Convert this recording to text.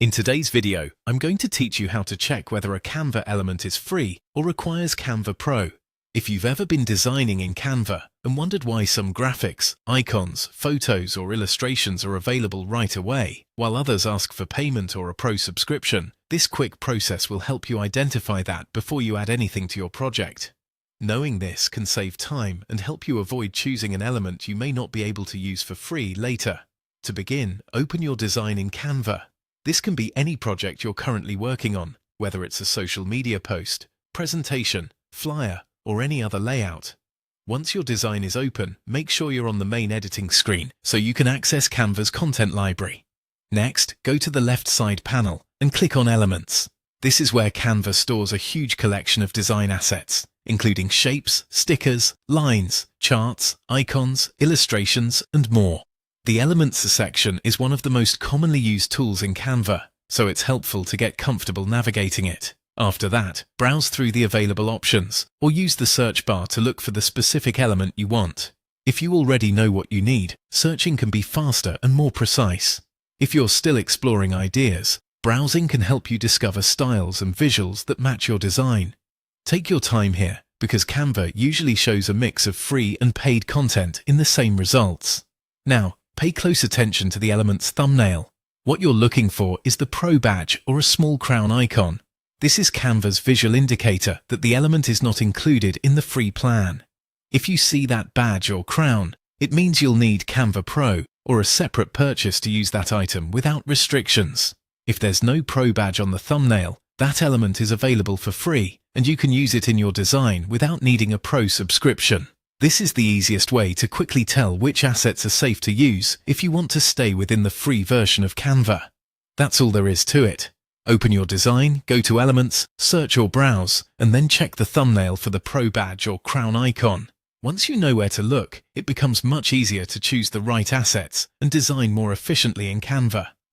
In today's video, I'm going to teach you how to check whether a Canva element is free or requires Canva Pro. If you've ever been designing in Canva and wondered why some graphics, icons, photos or illustrations are available right away, while others ask for payment or a pro subscription, this quick process will help you identify that before you add anything to your project. Knowing this can save time and help you avoid choosing an element you may not be able to use for free later. To begin, open your design in Canva. This can be any project you're currently working on, whether it's a social media post, presentation, flyer, or any other layout. Once your design is open, make sure you're on the main editing screen so you can access Canva's content library. Next, go to the left side panel and click on Elements. This is where Canva stores a huge collection of design assets, including shapes, stickers, lines, charts, icons, illustrations, and more. The Elements section is one of the most commonly used tools in Canva, so it's helpful to get comfortable navigating it. After that, browse through the available options, or use the search bar to look for the specific element you want. If you already know what you need, searching can be faster and more precise. If you're still exploring ideas, browsing can help you discover styles and visuals that match your design. Take your time here, because Canva usually shows a mix of free and paid content in the same results. Now, pay close attention to the element's thumbnail. What you're looking for is the Pro badge or a small crown icon. This is Canva's visual indicator that the element is not included in the free plan. If you see that badge or crown, it means you'll need Canva Pro or a separate purchase to use that item without restrictions. If there's no Pro badge on the thumbnail, that element is available for free and you can use it in your design without needing a Pro subscription. This is the easiest way to quickly tell which assets are safe to use if you want to stay within the free version of Canva. That's all there is to it. Open your design, go to Elements, search or browse, and then check the thumbnail for the Pro badge or crown icon. Once you know where to look, it becomes much easier to choose the right assets and design more efficiently in Canva.